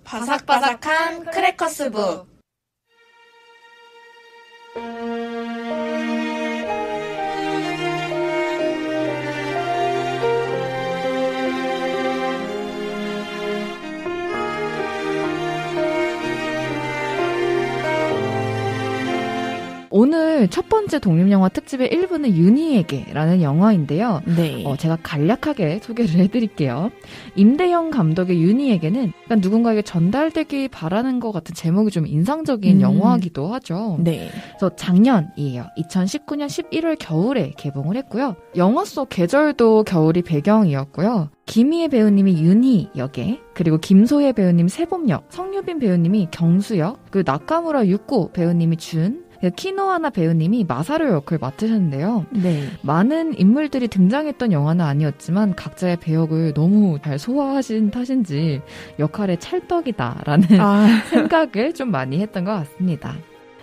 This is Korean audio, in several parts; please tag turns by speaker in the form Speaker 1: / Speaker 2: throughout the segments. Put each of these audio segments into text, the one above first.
Speaker 1: 바삭바삭한 크래커스부.
Speaker 2: 오늘 첫 번째 독립영화 특집의 1부는 윤희에게라는 영화인데요.
Speaker 1: 네.
Speaker 2: 제가 간략하게 소개를 해드릴게요. 임대영 감독의 윤희에게는 약간 누군가에게 전달되길 바라는 것 같은 제목이 좀 인상적인 영화이기도 하죠.
Speaker 1: 네.
Speaker 2: 그래서 작년이에요. 2019년 11월 겨울에 개봉을 했고요. 영화 속 계절도 겨울이 배경이었고요. 김희애 배우님이 윤희 역에, 그리고 김소혜 배우님 세봄 역, 성유빈 배우님이 경수 역, 그리고 나카무라 유코 배우님이 준, 키노하나 배우님이 마사루 역을 맡으셨는데요.
Speaker 1: 네.
Speaker 2: 많은 인물들이 등장했던 영화는 아니었지만 각자의 배역을 너무 잘 소화하신 탓인지 역할의 찰떡이다라는 생각을 좀 많이 했던 것 같습니다.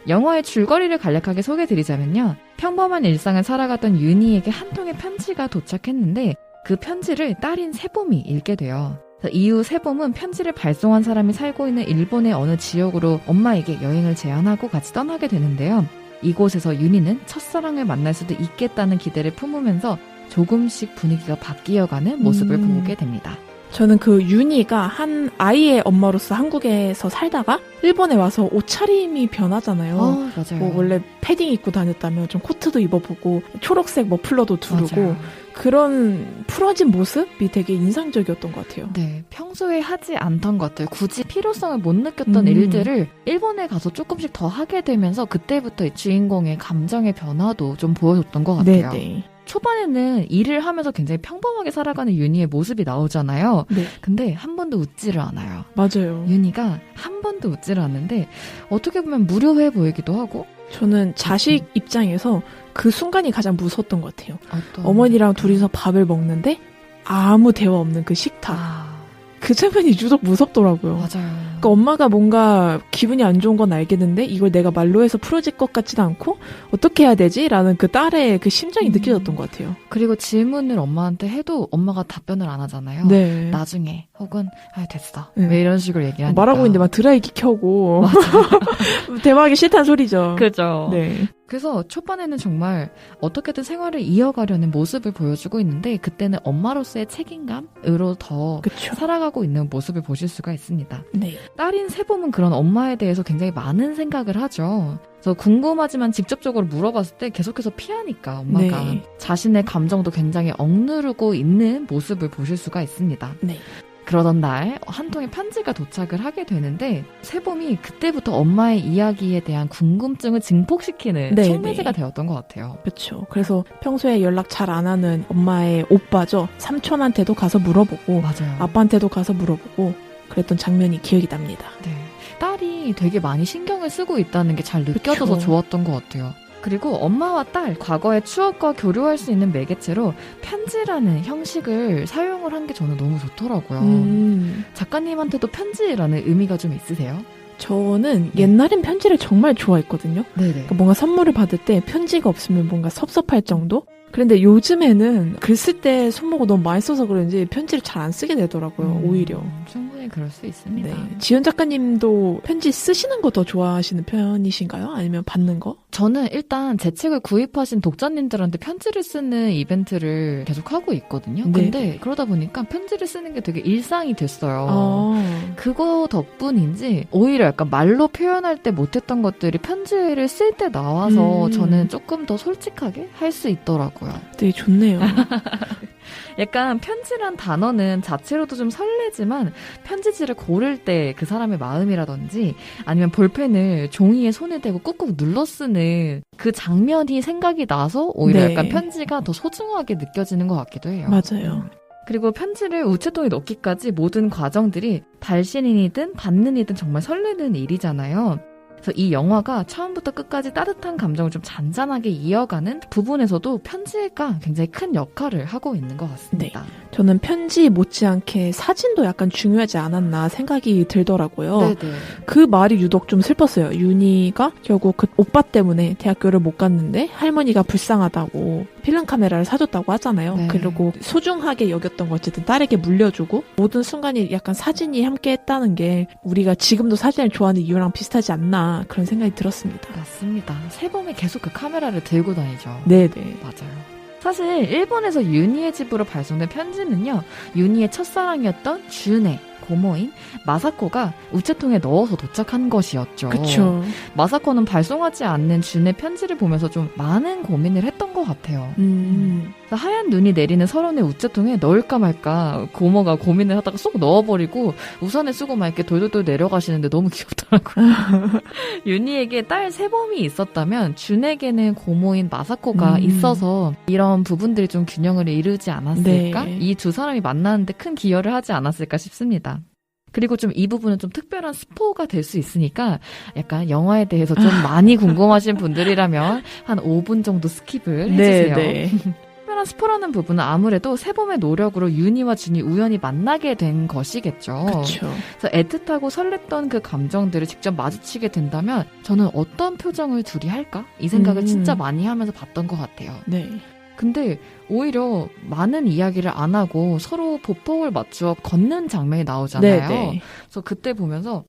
Speaker 2: 영화의 줄거리를 간략하게 소개해드리자면요. 평범한 일상을 살아가던 윤희에게 한 통의 편지가 도착했는데 그 편지를 딸인 세봄이 읽게 돼요. 이후 세봄은 편지를 발송한 사람이 살고 있는 일본의 어느 지역으로 엄마에게 여행을 제안하고 같이 떠나게 되는데요. 이곳에서 윤희는 첫사랑을 만날 수도 있겠다는 기대를 품으면서 조금씩 분위기가 바뀌어가는 모습을 보게 됩니다.
Speaker 1: 저는 그 윤희가 한 아이의 엄마로서 한국에서 살다가 일본에 와서 옷차림이 변하잖아요.
Speaker 2: 맞아요.
Speaker 1: 뭐 원래 패딩 입고 다녔다면 좀 코트도 입어보고 초록색 머플러도 두르고
Speaker 2: 맞아요.
Speaker 1: 그런 풀어진 모습이 되게 인상적이었던 것 같아요.
Speaker 2: 네, 평소에 하지 않던 것들, 굳이 필요성을 못 느꼈던 일들을 일본에 가서 조금씩 더 하게 되면서 그때부터 이 주인공의 감정의 변화도 좀 보여줬던 것 같아요.
Speaker 1: 네네.
Speaker 2: 초반에는 일을 하면서 굉장히 평범하게 살아가는 윤희의 모습이 나오잖아요.
Speaker 1: 네.
Speaker 2: 근데 한 번도 웃지를 않아요.
Speaker 1: 맞아요.
Speaker 2: 윤희가 한 번도 웃지를 않는데 어떻게 보면 무료해 보이기도 하고.
Speaker 1: 저는 자식 입장에서 그 순간이 가장 무서웠던 것 같아요.
Speaker 2: 어떤...
Speaker 1: 어머니랑 둘이서 밥을 먹는데 아무 대화 없는 그 식탁. 그 장면이 유독 무섭더라고요.
Speaker 2: 맞아요.
Speaker 1: 그러니까 엄마가 뭔가 기분이 안 좋은 건 알겠는데 이걸 내가 말로 해서 풀어질 것 같지도 않고 어떻게 해야 되지? 라는 그 딸의 그 심정이 느껴졌던 것 같아요.
Speaker 2: 그리고 질문을 엄마한테 해도 엄마가 답변을 안 하잖아요.
Speaker 1: 네.
Speaker 2: 나중에 혹은 됐어.
Speaker 1: 네.
Speaker 2: 왜 이런 식으로 얘기하니까.
Speaker 1: 말하고 있는데 막 드라이기 켜고 대화하기 싫다는 소리죠.
Speaker 2: 그죠.
Speaker 1: 네.
Speaker 2: 그래서 초반에는 정말 어떻게든 생활을 이어가려는 모습을 보여주고 있는데 그때는 엄마로서의 책임감으로 더
Speaker 1: 그쵸.
Speaker 2: 살아가고 있는 모습을 보실 수가 있습니다.
Speaker 1: 네.
Speaker 2: 딸인 세봄은 그런 엄마에 대해서 굉장히 많은 생각을 하죠. 그래서 궁금하지만 직접적으로 물어봤을 때 계속해서 피하니까 엄마가
Speaker 1: 네.
Speaker 2: 자신의 감정도 굉장히 억누르고 있는 모습을 보실 수가 있습니다.
Speaker 1: 네.
Speaker 2: 그러던 날 한 통의 편지가 도착을 하게 되는데 세봄이 그때부터 엄마의 이야기에 대한 궁금증을 증폭시키는
Speaker 1: 네,
Speaker 2: 촉매제가
Speaker 1: 네.
Speaker 2: 되었던 것 같아요.
Speaker 1: 그렇죠. 그래서 평소에 연락 잘 안 하는 엄마의 오빠죠. 삼촌한테도 가서 물어보고
Speaker 2: 맞아요.
Speaker 1: 아빠한테도 가서 물어보고 그랬던 장면이 기억이 납니다.
Speaker 2: 네. 딸이 되게 많이 신경을 쓰고 있다는 게 잘 느껴져서
Speaker 1: 그쵸.
Speaker 2: 좋았던 것 같아요. 그리고 엄마와 딸, 과거의 추억과 교류할 수 있는 매개체로 편지라는 형식을 사용을 한 게 저는 너무 좋더라고요. 작가님한테도 편지라는 의미가 좀 있으세요?
Speaker 1: 저는 옛날엔 편지를 정말 좋아했거든요.
Speaker 2: 네네.
Speaker 1: 그러니까 뭔가 선물을 받을 때 편지가 없으면 뭔가 섭섭할 정도? 그런데 요즘에는 글 쓸 때 손목을 너무 많이 써서 그런지 편지를 잘 안 쓰게 되더라고요. 오히려.
Speaker 2: 충분히 그럴 수 있습니다.
Speaker 1: 네. 지연 작가님도 편지 쓰시는 거 더 좋아하시는 편이신가요? 아니면 받는 거?
Speaker 2: 저는 일단 제 책을 구입하신 독자님들한테 편지를 쓰는 이벤트를 계속 하고 있거든요. 근데
Speaker 1: 네.
Speaker 2: 그러다 보니까 편지를 쓰는 게 되게 일상이 됐어요. 그거 덕분인지 오히려 약간 말로 표현할 때 못했던 것들이 편지를 쓸 때 나와서 저는 조금 더 솔직하게 할 수 있더라고요.
Speaker 1: 되게 좋네요.
Speaker 2: 약간 편지란 단어는 자체로도 좀 설레지만 편지지를 고를 때 그 사람의 마음이라든지 아니면 볼펜을 종이에 손을 대고 꾹꾹 눌러 쓰는 그 장면이 생각이 나서 오히려
Speaker 1: 네.
Speaker 2: 약간 편지가 더 소중하게 느껴지는 것 같기도 해요.
Speaker 1: 맞아요.
Speaker 2: 그리고 편지를 우체통에 넣기까지 모든 과정들이 발신인이든 받는 이든 정말 설레는 일이잖아요. 그래서 이 영화가 처음부터 끝까지 따뜻한 감정을 좀 잔잔하게 이어가는 부분에서도 편지가 굉장히 큰 역할을 하고 있는 것 같습니다.
Speaker 1: 네. 저는 편지 못지않게 사진도 약간 중요하지 않았나 생각이 들더라고요.
Speaker 2: 네네.
Speaker 1: 그 말이 유독 좀 슬펐어요. 윤희가 결국 그 오빠 때문에 대학교를 못 갔는데 할머니가 불쌍하다고 필름 카메라를 사줬다고 하잖아요.
Speaker 2: 네.
Speaker 1: 그리고 소중하게 여겼던 거 어쨌든 딸에게 물려주고 모든 순간이 약간 사진이 함께 했다는 게 우리가 지금도 사진을 좋아하는 이유랑 비슷하지 않나 그런 생각이 들었습니다.
Speaker 2: 맞습니다. 세범이 계속 그 카메라를 들고 다니죠.
Speaker 1: 네네.
Speaker 2: 맞아요. 사실 일본에서 윤희의 집으로 발송된 편지는요. 윤희의 첫사랑이었던 준의 고모인 마사코가 우체통에 넣어서 도착한 것이었죠.
Speaker 1: 그렇죠.
Speaker 2: 마사코는 발송하지 않는 준의 편지를 보면서 좀 많은 고민을 했던 것 같아요. 하얀 눈이 내리는 설원의 우체통에 넣을까 말까 고모가 고민을 하다가 쏙 넣어버리고 우산을 쓰고 막 이렇게 돌돌돌 내려가시는데 너무 귀엽더라고요. 윤희에게 딸 세범이 있었다면 준에게는 고모인 마사코가 있어서 이런 부분들이 좀 균형을 이루지 않았을까?
Speaker 1: 네.
Speaker 2: 이 두 사람이 만나는데 큰 기여를 하지 않았을까 싶습니다. 그리고 좀 이 부분은 좀 특별한 스포가 될 수 있으니까 약간 영화에 대해서 좀 많이 궁금하신 분들이라면 한 5분 정도 스킵을 해주세요.
Speaker 1: 네.
Speaker 2: 특별한 스포라는 부분은 아무래도 세범의 노력으로 윤희와 준이 우연히 만나게 된 것이겠죠.
Speaker 1: 그렇죠.
Speaker 2: 그래서 애틋하고 설렜던 그 감정들을 직접 마주치게 된다면 저는 어떤 표정을 둘이 할까? 이 생각을 진짜 많이 하면서 봤던 것 같아요.
Speaker 1: 네.
Speaker 2: 근데 오히려 많은 이야기를 안 하고 서로 보폭을 맞추어 걷는 장면이 나오잖아요.
Speaker 1: 네.
Speaker 2: 그래서 그때 보면서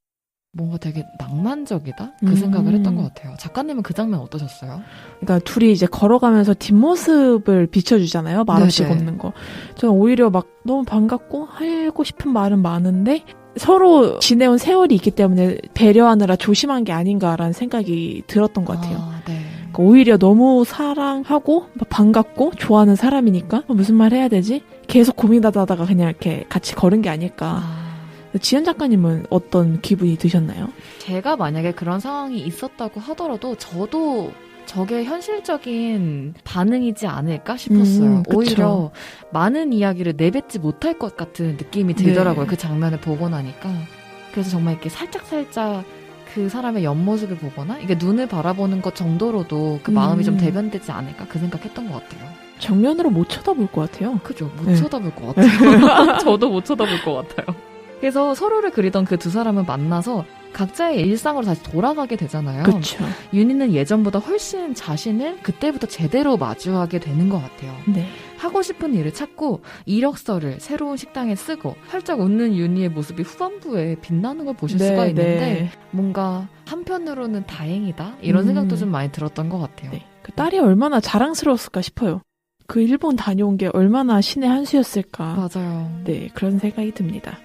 Speaker 2: 뭔가 되게 낭만적이다? 그 생각을 했던 것 같아요. 작가님은 그 장면 어떠셨어요?
Speaker 1: 그러니까 둘이 이제 걸어가면서 뒷모습을 비춰주잖아요. 말없이
Speaker 2: 네네.
Speaker 1: 걷는 거. 저는 오히려 막 너무 반갑고 하고 싶은 말은 많은데 서로 지내온 세월이 있기 때문에 배려하느라 조심한 게 아닌가라는 생각이 들었던 것 같아요.
Speaker 2: 네.
Speaker 1: 그러니까 오히려 너무 사랑하고 반갑고 좋아하는 사람이니까 무슨 말 해야 되지? 계속 고민하다가 그냥 이렇게 같이 걸은 게 아닐까. 지연 작가님은 어떤 기분이 드셨나요?
Speaker 2: 제가 만약에 그런 상황이 있었다고 하더라도 저도 저게 현실적인 반응이지 않을까 싶었어요. 오히려 많은 이야기를 내뱉지 못할 것 같은 느낌이 들더라고요.
Speaker 1: 네.
Speaker 2: 그 장면을 보고 나니까. 그래서 정말 이렇게 살짝살짝 그 사람의 옆모습을 보거나 이게 눈을 바라보는 것 정도로도 그 마음이 좀 대변되지 않을까 그 생각했던 것 같아요.
Speaker 1: 정면으로 못 쳐다볼 것 같아요.
Speaker 2: 그죠? 못 쳐다볼 것 같아요. 저도 못 쳐다볼 것 같아요. 그래서 서로를 그리던 그 두 사람을 만나서 각자의 일상으로 다시 돌아가게 되잖아요.
Speaker 1: 그렇죠.
Speaker 2: 윤희는 예전보다 훨씬 자신을 그때부터 제대로 마주하게 되는 것 같아요.
Speaker 1: 네.
Speaker 2: 하고 싶은 일을 찾고 이력서를 새로운 식당에 쓰고 활짝 웃는 윤희의 모습이 후반부에 빛나는 걸 보실 수가 있는데 뭔가 한편으로는 다행이다 이런 생각도 좀 많이 들었던 것 같아요.
Speaker 1: 네. 그 딸이 얼마나 자랑스러웠을까 싶어요. 그 일본 다녀온 게 얼마나 신의 한 수였을까.
Speaker 2: 맞아요.
Speaker 1: 네, 그런 생각이 듭니다.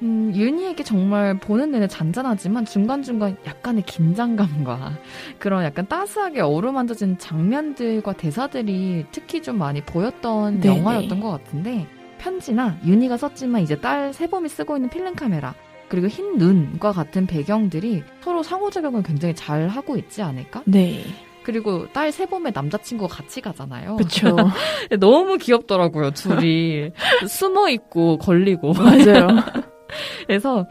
Speaker 2: 윤희에게 정말 보는 내내 잔잔하지만 중간중간 약간의 긴장감과 그런 약간 따스하게 어루만져진 장면들과 대사들이 특히 좀 많이 보였던
Speaker 1: 네네.
Speaker 2: 영화였던 것 같은데 편지나 윤희가 썼지만 이제 딸 세범이 쓰고 있는 필름 카메라 그리고 흰 눈과 같은 배경들이 서로 상호작용을 굉장히 잘 하고 있지 않을까?
Speaker 1: 네.
Speaker 2: 그리고 딸 세범의 남자친구가 같이 가잖아요.
Speaker 1: 그렇죠.
Speaker 2: 너무 귀엽더라고요, 둘이. 숨어 있고 걸리고.
Speaker 1: 맞아요.
Speaker 2: 그래서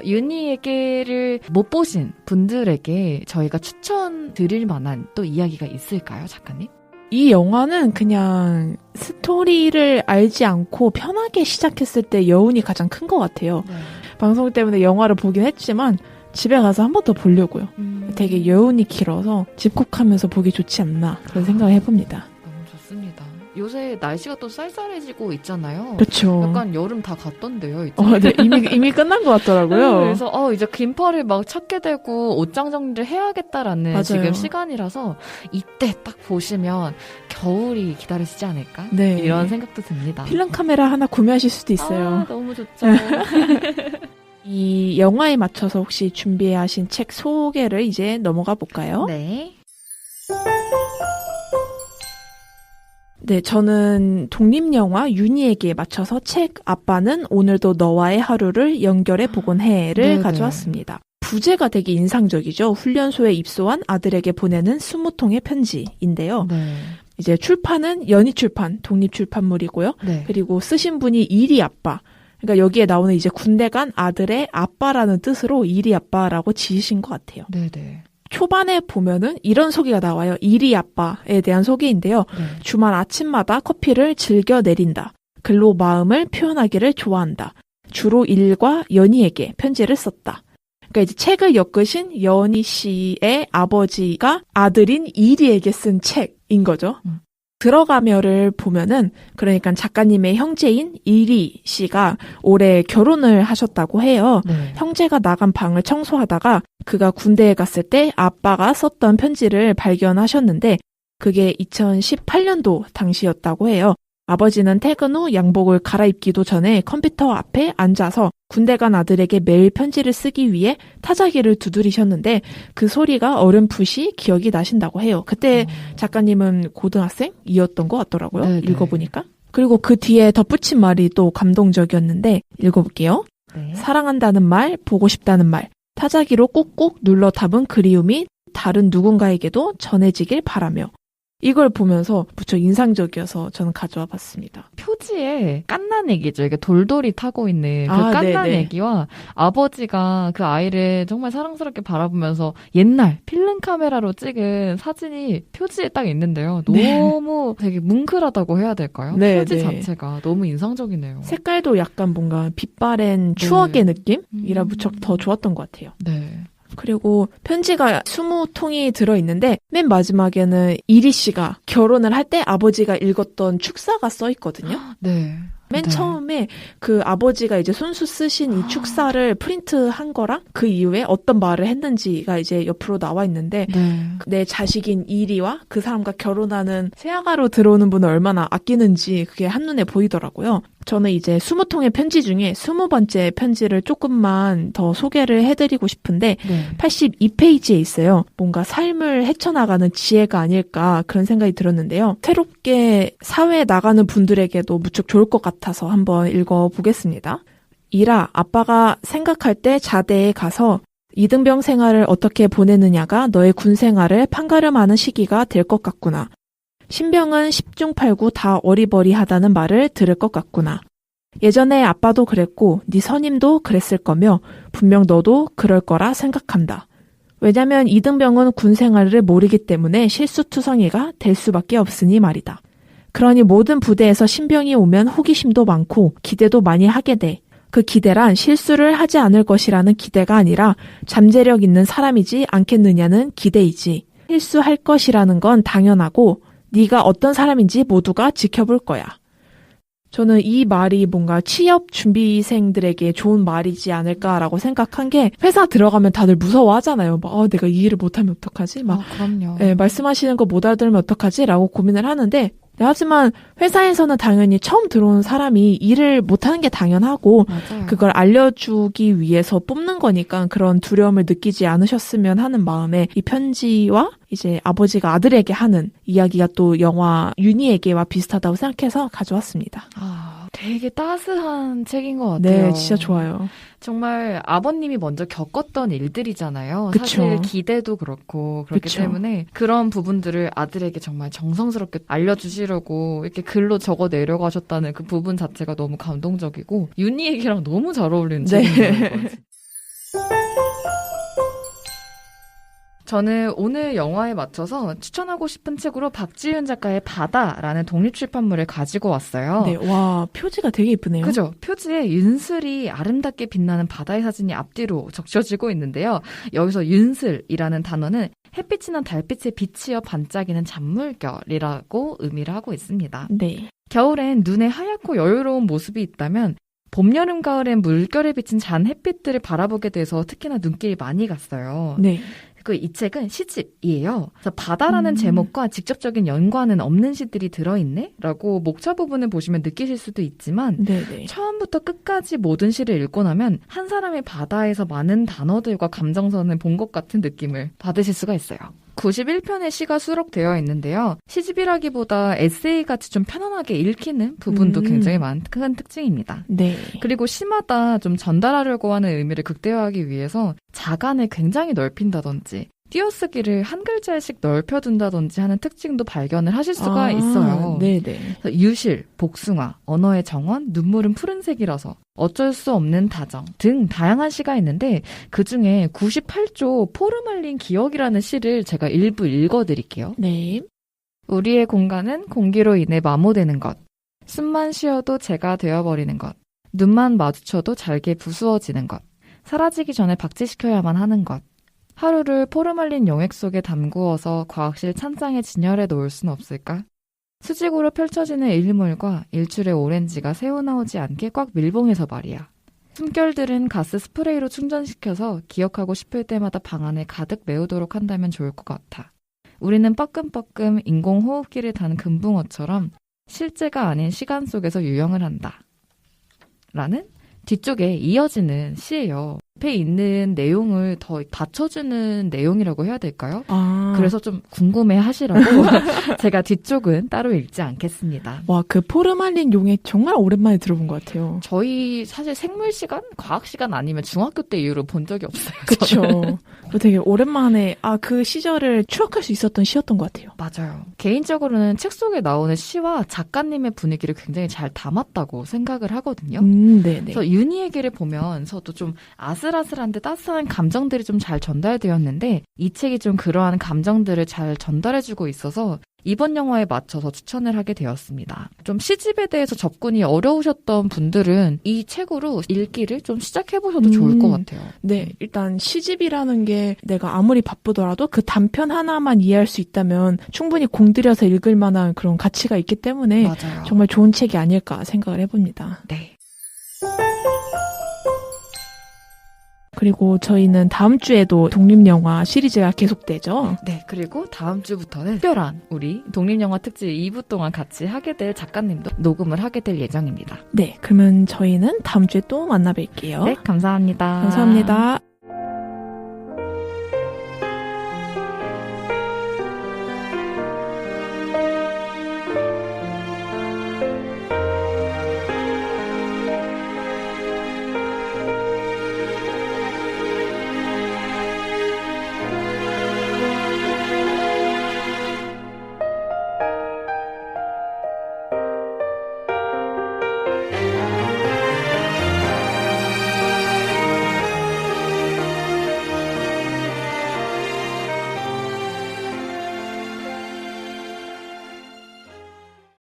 Speaker 2: 윤희에게를 못 보신 분들에게 저희가 추천드릴 만한 또 이야기가 있을까요, 작가님?
Speaker 1: 이 영화는 그냥 스토리를 알지 않고 편하게 시작했을 때 여운이 가장 큰 것 같아요.
Speaker 2: 네.
Speaker 1: 방송 때문에 영화를 보긴 했지만 집에 가서 한 번 더 보려고요. 되게 여운이 길어서 집콕하면서 보기 좋지 않나 그런 생각을 해봅니다.
Speaker 2: 너무 좋습니다. 요새 날씨가 또 쌀쌀해지고 있잖아요.
Speaker 1: 그렇죠.
Speaker 2: 약간 여름 다 갔던데요, 이제.
Speaker 1: 네, 이미 끝난 것 같더라고요.
Speaker 2: 그래서 이제 긴팔을 막 찾게 되고 옷장 정리를 해야겠다라는
Speaker 1: 맞아요.
Speaker 2: 지금 시간이라서 이때 딱 보시면 겨울이 기다리시지 않을까?
Speaker 1: 네.
Speaker 2: 이런 생각도 듭니다.
Speaker 1: 필름 카메라 하나 구매하실 수도 있어요.
Speaker 2: 너무 좋죠.
Speaker 1: 이 영화에 맞춰서 혹시 준비하신 책 소개를 이제 넘어가 볼까요?
Speaker 2: 네.
Speaker 1: 네, 저는 독립영화 윤희에게 맞춰서 책 아빠는 오늘도 너와의 하루를 연결해 보곤 해를
Speaker 2: 네네.
Speaker 1: 가져왔습니다. 부제가 되게 인상적이죠. 훈련소에 입소한 아들에게 보내는 20통의 편지인데요.
Speaker 2: 네.
Speaker 1: 이제 출판은 연희출판, 독립출판물이고요.
Speaker 2: 네.
Speaker 1: 그리고 쓰신 분이 이리 아빠. 그러니까 여기에 나오는 이제 군대 간 아들의 아빠라는 뜻으로 이리 아빠라고 지으신 것 같아요.
Speaker 2: 네네.
Speaker 1: 초반에 보면은 이런 소개가 나와요. 이리 아빠에 대한 소개인데요.
Speaker 2: 네.
Speaker 1: 주말 아침마다 커피를 즐겨 내린다. 글로 마음을 표현하기를 좋아한다. 주로 일과 연희에게 편지를 썼다. 그러니까 이제 책을 엮으신 연희 씨의 아버지가 아들인 이리에게 쓴 책인 거죠. 들어가며를 보면은 그러니까 작가님의 형제인 이리 씨가 올해 결혼을 하셨다고 해요.
Speaker 2: 네.
Speaker 1: 형제가 나간 방을 청소하다가 그가 군대에 갔을 때 아빠가 썼던 편지를 발견하셨는데 그게 2018년도 당시였다고 해요. 아버지는 퇴근 후 양복을 갈아입기도 전에 컴퓨터 앞에 앉아서 군대 간 아들에게 매일 편지를 쓰기 위해 타자기를 두드리셨는데 그 소리가 어렴풋이 기억이 나신다고 해요. 그때 작가님은 고등학생이었던 것 같더라고요.
Speaker 2: 네네.
Speaker 1: 읽어보니까. 그리고 그 뒤에 덧붙인 말이 또 감동적이었는데 읽어볼게요.
Speaker 2: 네.
Speaker 1: 사랑한다는 말, 보고 싶다는 말, 타자기로 꾹꾹 눌러 담은 그리움이 다른 누군가에게도 전해지길 바라며 이걸 보면서 무척 인상적이어서 저는 가져와 봤습니다.
Speaker 2: 표지에 깐난애기죠. 이게 돌돌이 타고 있는 그
Speaker 1: 아,
Speaker 2: 깐난애기와 아버지가 그 아이를 정말 사랑스럽게 바라보면서 옛날 필름 카메라로 찍은 사진이 표지에 딱 있는데요. 너무 되게 뭉클하다고 해야 될까요?
Speaker 1: 네,
Speaker 2: 표지
Speaker 1: 네.
Speaker 2: 자체가 너무 인상적이네요.
Speaker 1: 색깔도 약간 뭔가 빛바랜 추억의 느낌이라 무척 더 좋았던 것 같아요.
Speaker 2: 네.
Speaker 1: 그리고 편지가 20통이 들어있는데 맨 마지막에는 이리 씨가 결혼을 할 때 아버지가 읽었던 축사가 써 있거든요.
Speaker 2: 네.
Speaker 1: 맨 처음에 그 아버지가 이제 손수 쓰신 이 축사를 프린트한 거랑 그 이후에 어떤 말을 했는지가 이제 옆으로 나와 있는데
Speaker 2: 네.
Speaker 1: 내 자식인 이리와 그 사람과 결혼하는 새아가로 들어오는 분을 얼마나 아끼는지 그게 한눈에 보이더라고요. 저는 이제 20통의 편지 중에 20번째 편지를 조금만 더 소개를 해드리고 싶은데
Speaker 2: 네.
Speaker 1: 82페이지에 있어요. 뭔가 삶을 헤쳐나가는 지혜가 아닐까 그런 생각이 들었는데요. 새롭게 사회에 나가는 분들에게도 무척 좋을 것 같아서 한번 읽어보겠습니다. 이라 아빠가 생각할 때 자대에 가서 이등병 생활을 어떻게 보내느냐가 너의 군 생활을 판가름하는 시기가 될 것 같구나. 신병은 10중 8구 다 어리버리하다는 말을 들을 것 같구나. 예전에 아빠도 그랬고 네 선임도 그랬을 거며 분명 너도 그럴 거라 생각한다. 왜냐면 이등병은 군 생활을 모르기 때문에 실수투성이가 될 수밖에 없으니 말이다. 그러니 모든 부대에서 신병이 오면 호기심도 많고 기대도 많이 하게 돼. 그 기대란 실수를 하지 않을 것이라는 기대가 아니라 잠재력 있는 사람이지 않겠느냐는 기대이지. 실수할 것이라는 건 당연하고 네가 어떤 사람인지 모두가 지켜볼 거야. 저는 이 말이 뭔가 취업 준비생들에게 좋은 말이지 않을까라고 생각한 게 회사 들어가면 다들 무서워하잖아요. 막 내가 이 일을 못하면 어떡하지? 막
Speaker 2: 그럼요.
Speaker 1: 말씀하시는 거 못 알아들으면 어떡하지? 라고 고민을 하는데 하지만 회사에서는 당연히 처음 들어온 사람이 일을 못하는 게 당연하고
Speaker 2: 맞아요.
Speaker 1: 그걸 알려주기 위해서 뽑는 거니까 그런 두려움을 느끼지 않으셨으면 하는 마음에 이 편지와 이제 아버지가 아들에게 하는 이야기가 또 영화 윤희에게와 비슷하다고 생각해서 가져왔습니다.
Speaker 2: 되게 따스한 책인 것 같아요.
Speaker 1: 네, 진짜 좋아요.
Speaker 2: 정말 아버님이 먼저 겪었던 일들이잖아요.
Speaker 1: 그쵸.
Speaker 2: 사실 기대도 그렇고 그렇기
Speaker 1: 그쵸.
Speaker 2: 때문에 그런 부분들을 아들에게 정말 정성스럽게 알려주시려고 이렇게 글로 적어 내려가셨다는 그 부분 자체가 너무 감동적이고 윤희 얘기랑 너무 잘 어울리는
Speaker 1: 네.
Speaker 2: 책인 것 같아요. 저는 오늘 영화에 맞춰서 추천하고 싶은 책으로 박지윤 작가의 바다라는 독립출판물을 가지고 왔어요.
Speaker 1: 네, 와, 표지가 되게 예쁘네요.
Speaker 2: 그죠? 표지에 윤슬이 아름답게 빛나는 바다의 사진이 앞뒤로 적셔지고 있는데요. 여기서 윤슬이라는 단어는 햇빛이나 달빛에 비치어 반짝이는 잔물결이라고 의미를 하고 있습니다.
Speaker 1: 네.
Speaker 2: 겨울엔 눈에 하얗고 여유로운 모습이 있다면 봄, 여름, 가을엔 물결에 비친 잔 햇빛들을 바라보게 돼서 특히나 눈길이 많이 갔어요.
Speaker 1: 네.
Speaker 2: 이 책은 시집이에요. 그래서 바다라는 제목과 직접적인 연관은 없는 시들이 들어있네? 라고 목차 부분을 보시면 느끼실 수도 있지만
Speaker 1: 네네.
Speaker 2: 처음부터 끝까지 모든 시를 읽고 나면 한 사람의 바다에서 많은 단어들과 감정선을 본 것 같은 느낌을 받으실 수가 있어요. 91편의 시가 수록되어 있는데요. 시집이라기보다 에세이같이 좀 편안하게 읽히는 부분도 굉장히 큰 특징입니다.
Speaker 1: 네.
Speaker 2: 그리고 시마다 좀 전달하려고 하는 의미를 극대화하기 위해서 자간을 굉장히 넓힌다든지 띄어쓰기를 한 글자씩 넓혀둔다든지 하는 특징도 발견을 하실 수가 있어요.
Speaker 1: 네네.
Speaker 2: 유실, 복숭아, 언어의 정원, 눈물은 푸른색이라서, 어쩔 수 없는 다정 등 다양한 시가 있는데 그중에 98조 포르말린 기억이라는 시를 제가 일부 읽어드릴게요.
Speaker 1: 네.
Speaker 2: 우리의 공간은 공기로 인해 마모되는 것, 숨만 쉬어도 재가 되어버리는 것, 눈만 마주쳐도 잘게 부수어지는 것, 사라지기 전에 박제시켜야만 하는 것, 하루를 포르말린 용액 속에 담그어서 과학실 찬장에 진열해 놓을 순 없을까? 수직으로 펼쳐지는 일몰과 일출의 오렌지가 새어나오지 않게 꽉 밀봉해서 말이야. 숨결들은 가스 스프레이로 충전시켜서 기억하고 싶을 때마다 방 안에 가득 메우도록 한다면 좋을 것 같아. 우리는 뻐끔뻐끔 인공호흡기를 단 금붕어처럼 실제가 아닌 시간 속에서 유영을 한다. 라는 뒤쪽에 이어지는 시예요. 앞에 있는 내용을 더 받쳐주는 내용이라고 해야 될까요? 그래서 좀 궁금해 하시라고 제가 뒤쪽은 따로 읽지 않겠습니다.
Speaker 1: 와, 그 포르말린 용액 정말 오랜만에 들어본 것 같아요.
Speaker 2: 저희 사실 생물 시간, 과학 시간 아니면 중학교 때 이후로 본 적이 없어요.
Speaker 1: 그렇죠. 되게 오랜만에 그 시절을 추억할 수 있었던 시였던 것 같아요.
Speaker 2: 맞아요. 개인적으로는 책 속에 나오는 시와 작가님의 분위기를 굉장히 잘 담았다고 생각을 하거든요.
Speaker 1: 네네.
Speaker 2: 그래서 윤희 얘기를 보면서도 좀 아슬아슬한데 따스한 감정들이 좀 잘 전달되었는데 이 책이 좀 그러한 감정들을 잘 전달해주고 있어서 이번 영화에 맞춰서 추천을 하게 되었습니다. 좀 시집에 대해서 접근이 어려우셨던 분들은 이 책으로 읽기를 좀 시작해보셔도 좋을 것 같아요.
Speaker 1: 네, 일단 시집이라는 게 내가 아무리 바쁘더라도 그 단편 하나만 이해할 수 있다면 충분히 공들여서 읽을 만한 그런 가치가 있기 때문에
Speaker 2: 맞아요.
Speaker 1: 정말 좋은 책이 아닐까 생각을 해봅니다.
Speaker 2: 네.
Speaker 1: 그리고 저희는 다음 주에도 독립영화 시리즈가 계속되죠.
Speaker 2: 네, 그리고 다음 주부터는 특별한 우리 독립영화 특집 2부 동안 같이 하게 될 작가님도 녹음을 하게 될 예정입니다.
Speaker 1: 네, 그러면 저희는 다음 주에 또 만나 뵐게요.
Speaker 2: 네, 감사합니다.
Speaker 1: 감사합니다.